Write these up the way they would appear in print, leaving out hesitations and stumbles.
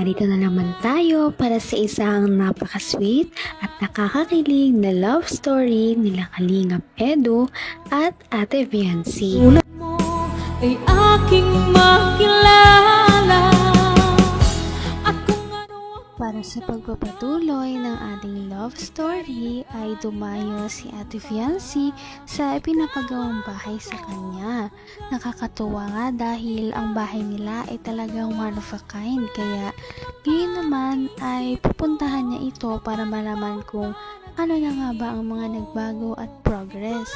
narito na naman tayo para sa isang napaka-sweet at nakakakilig na love story nila Kalingap Edu at Ate Viancy. Mo ay aking makilala. Para sa pagpapatuloy ng ating love story ay dumayo si Ate Viancy sa pinapagawang bahay sa kanya. Nakakatuwa nga dahil ang bahay nila ay talagang one of a kind, kaya ngayon naman ay pupuntahan niya ito para malaman kung ano na nga ba ang mga nagbago at progress.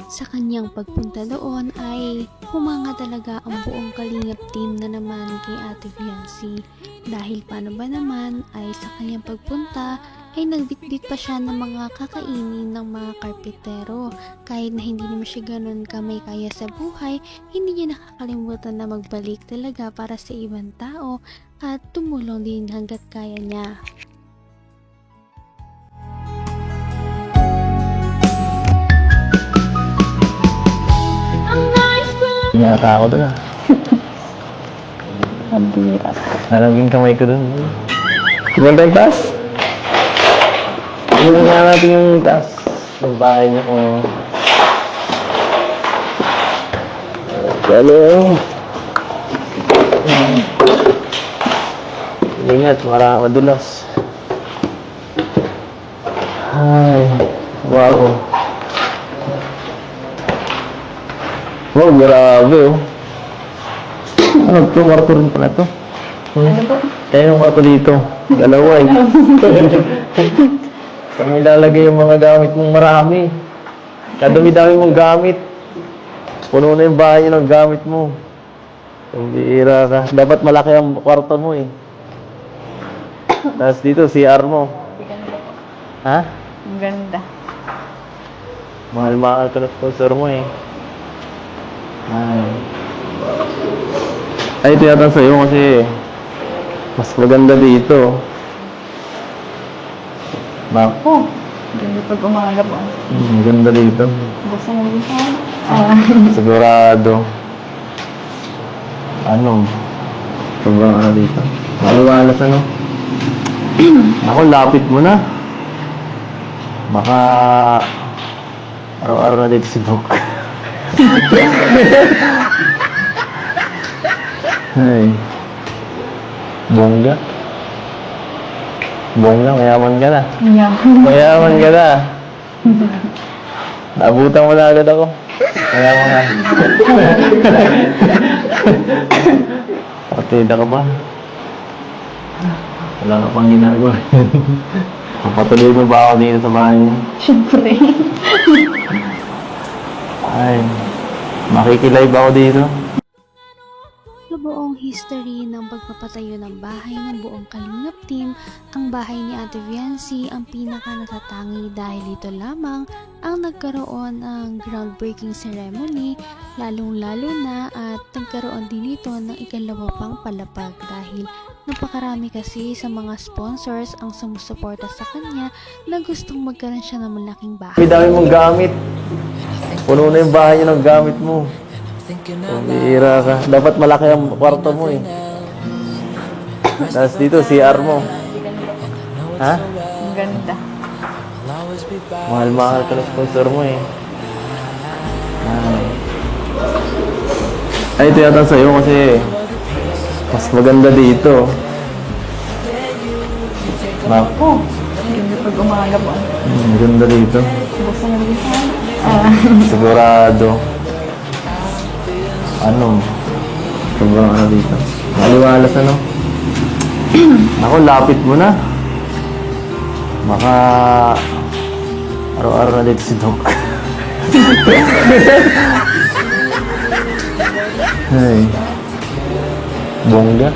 Sa kanyang pagpunta doon ay humanga talaga ang buong Kalingap team na naman kay Ate Viancy. Dahil paano ba naman ay sa kanyang pagpunta ay nagbitbit pa siya ng mga kakainin ng mga karpetero. Kahit na hindi naman siya ganun kamay kaya sa buhay, hindi niya nakakalimutan na magbalik talaga para sa ibang tao at tumulong din hanggat kaya niya. Yata ako doon ah. Kabira. Nalaging kamay ko doon. Kumanda yung taas? Tingnan nga natin yung taas. Yung bahay niya kung... Hello. Ingat, madulas. Ay, wow. Wow, grabe oh. Ano to? Kwarto rin pala to. Ano po? Kaya yung kwarto dito. Dalawa eh. Kami lalagay yung mga gamit mong marami. Kadami-dami mong gamit. Puno na yung bahay ng gamit mo. Ang bihira ka. Dapat malaki ang kwarto mo eh. Tapos dito, CR mo. Ha? Ang ganda. Mahal-mahal ka na sponsor mo eh. Ay, ito yata sa'yo kasi mas maganda dito. Bako. Ganda pag umaga po. Maganda dito. Buksan mo dito. Sigurado. Ano? Sobrang ano dito. Maliwalas ano? Ako, lapit mo na. Baka araw-araw na dito si Doc. Ay. Bongga. Bongga, mayaman ka na. Mayaman ka na. Nabutan mo na agad ako. Mayaman ka. Partida ka ba? Wala ka pang ginagawa. Papatuloy mo ba ako dito sa bahay niya? Siyempre. Ay, makikilive ako dito. Sa buong history ng pagpapatayo ng bahay ng buong Kalingap team, ang bahay ni Ate Viancy ang pinaka natatangi dahil ito lamang ang nagkaroon ng groundbreaking ceremony, lalong-lalo na at nagkaroon din ito ng ikalawa pang palapag dahil napakarami kasi sa mga sponsors ang sumusuporta sa kanya na gustong magkaroon siya ng malaking bahay. May dami mong gamit. Puno na yung bahay niya ng gamit mo. Ang bihira ka. Dapat malaki ang kwarto mo eh. Tapos dito, CR mo. Ha? Ang ganda. Mahal-mahal ka na sponsor mo eh. Ay, ito yata sa'yo kasi mas maganda dito. Bako. Ganda pag umaga po. Maganda dito. Buksan mo dito. Sigurado. Ano? Sobrang ano dito. Maliwalas ano? Ako, lapit mo na. Baka araw-araw na dito si Doc. Ay. Bongga.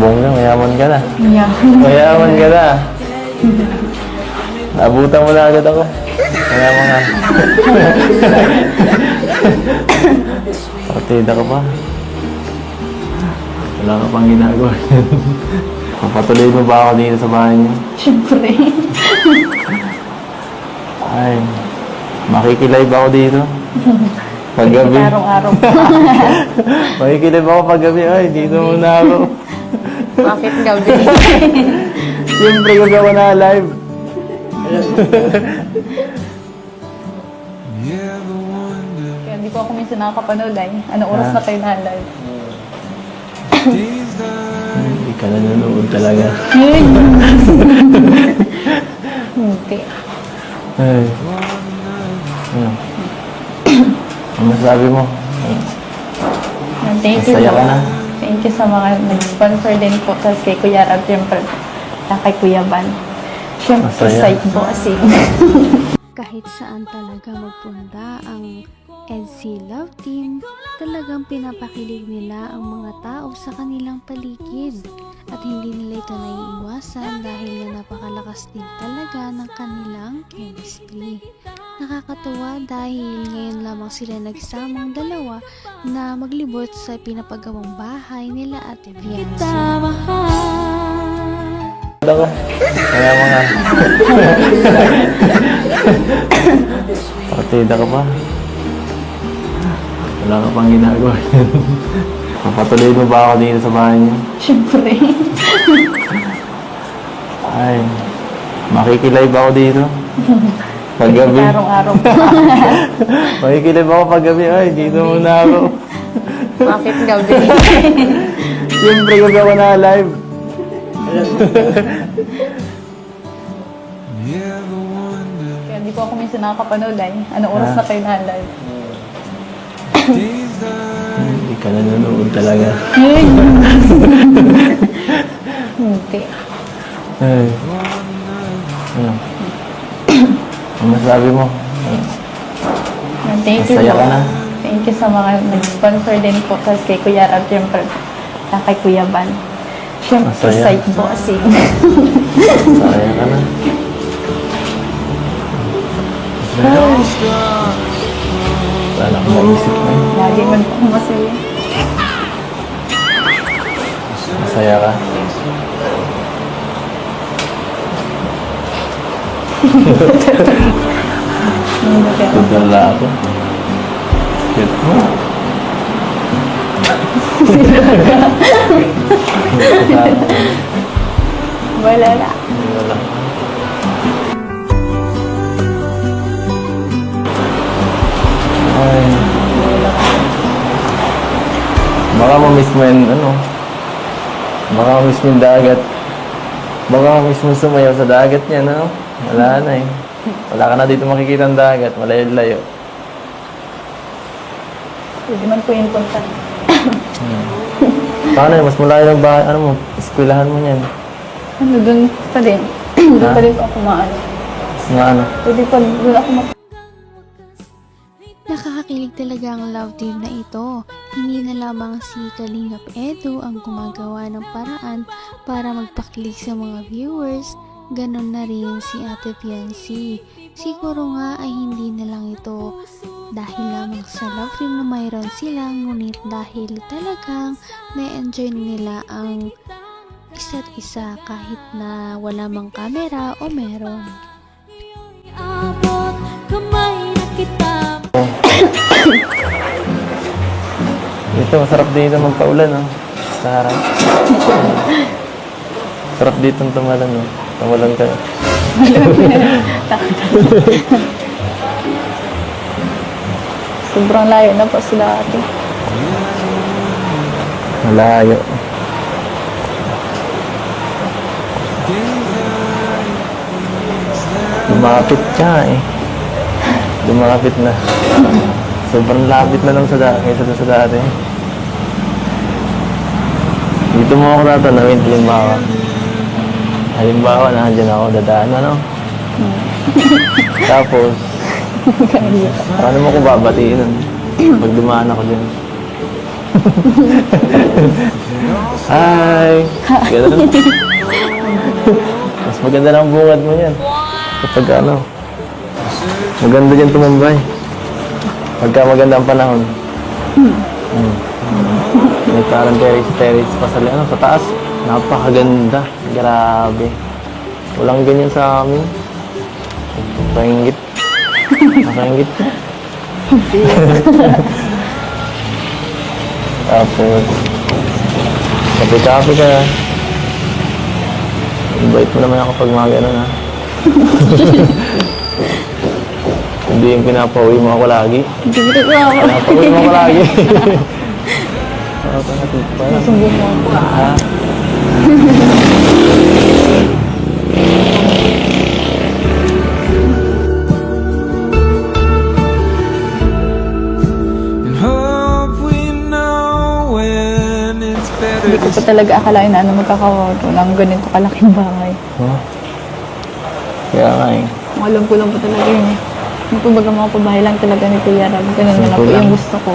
Bongga, mayaman ka na. Mayaman ka na. Nabutan mo na agad ako. Mayaman ka. Partida ka pa. Wala ka pang ginagawa. Papatuloy mo ba ako dito sa bahay niyo? Siyempre. Ay, makikilive ako dito. Paggabi. Araw-araw. Makikilib ako pag gabi. Ay, dito muna ako. Bakit gabi? Siyempre, gabi ako na live. Kaya hindi ko ako minsan nakakapanood ay. Anong oras na kayo na-live? Hindi ka nanonood talaga. Hindi. Ay. Ano? Ano masasabi mo? Thank you. Masaya ka na? Thank you sa mga nag-sponsor din po kasi kay Kuya Rab, siyempre, kay Kuya Van. Siyempre, Masaya. site po kasi. Kahit saan talaga magpunta ang EDC Love Team, talagang pinapakilig nila ang mga tao sa kanilang paligid. At hindi nila ito naiiwasan dahil nga napakalakas din talaga ng kanilang chemistry. Nakakatuwa dahil ngayon lamang sila nagsamang dalawa na maglibot sa pinapagawang bahay nila Ate Viancy. Ako. Kaya mga... Partida ka ba? Wala ka pang ginagawa. Papatuloy mo ba ako dito sa bahay niyo? Siyempre. Ay, makikilive ako dito. Paggabi. Araw-araw po. Makikilive ako paggabi. Ay, dito muna ako. Bakit gabi? Siyempre, gabi ako na live. Kaya hindi ko ako minsan nakakapanood ay. Anong oras na kayo na-live? Hindi ka nanonood talaga. Hindi. Ay. Ano? Ano masasabi mo? Thank you. Masaya ka na? Thank you sa mga nag-sponsor din po kasi kay Kuya Rab, siyempre, kay Kuya Van. Siyempre, Masaya. site po kasi. Masaya ka na? Wala akong maisip na yun. Lagi man po masaya. Masaya ka? Tudala ako. Cute mo. Wala na. Wala. Ay. Baka ma-miss mo yung ano. Baka ma-miss mo yung dagat. Baka ma-miss mo sumayaw sa dagat niya, no? Wala na eh. Wala ka na dito makikita ang dagat. Malayo-layo. Hindi man po yung punta. Paano yun? Mas malayo ng bahay. Ano mo? Eskwelahan mo niyan. Ano, dun pa din. Doon pa din po ako maano. Nga ano? Pwede pa doon ako Nakakakilig talaga ang love team na ito. Hindi na lamang si Kalingap Edu ang gumagawa ng paraan para magpakilig sa mga viewers, ganon na rin si Ate Viancy. Siguro nga ay hindi na lang ito dahil lamang sa love team na mayroon sila, ngunit dahil talagang na-enjoy nila ang isa't isa kahit na wala mang camera o meron. Abot kamay na kita. Dito, masarap dito magpaulan, no? Sa harap. Sarap dito ang tumalan, no? Tumalan ka. sobrang layo na po sila ate. Malayo. Lumapit ka, eh. Lumapit na. Sobrang lapit na lang sa dati, kaysa sa dati. Dito mo ako tatanawin, halimbawa. Halimbawa, nandiyan ako, dadaan, ano? Tapos, paano mo ko babatiin nun? Pag dumaan ako dyan. Hi! Ganun. Mas maganda ng bungad mo yan. Kapag ano, maganda dyan tumambay. Pagka maganda ang panahon. May parang terrace pa sa taas. Napakaganda. Grabe. Walang ganyan sa amin. Nakaingit. Nakaingit. Tapos, kape-kape ka. Invite mo naman ako pag mga gano'n, ha? Hindi yung pinapauwi mo ako lagi. Hindi ko ako. Pinapauwi mo ako lagi. Masumbong mo ako. Ha? And hope we know when it's better Hindi ko pa talaga akalain na magkakawato ng ganito kalaking bahay. Huh? Kaya nga eh. Alam ko lang po talaga yun eh. Yung kumbaga mga pabahay lang talaga ni Kuya Rab. Ganun na lang po Simple lang. yung gusto ko.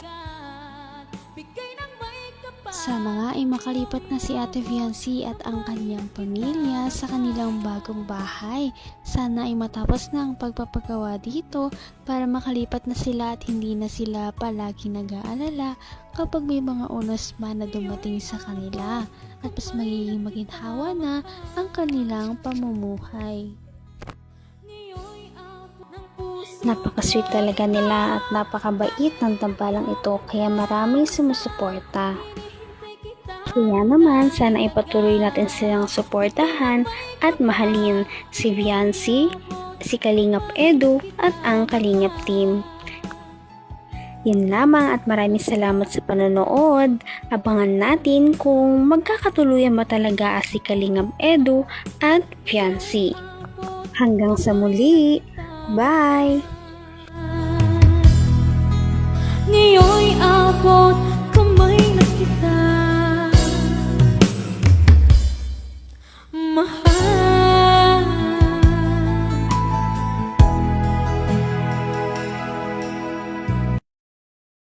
Sana nga ay makalipat na si Ate Viancy at ang kanyang pamilya sa kanilang bagong bahay. Sana ay matapos na ang pagpapagawa dito para makalipat na sila at hindi na sila palagi nag-aalala kapag may mga unos man na dumating sa kanila at mas magiging maginhawa na ang kanilang pamumuhay. Napaka-sweet talaga nila at napakabait ng tambalang ito kaya maraming sumusuporta. Kaya naman, sana ipatuloy natin silang suportahan at mahalin si Viancy, si Kalingap Edu at ang Kalingap team. Yun lamang at maraming salamat sa panonood. Abangan natin kung magkakatuluyan ba talaga si Kalingap Edu at Viancy. Hanggang sa muli. Bye! Ngayon'y abot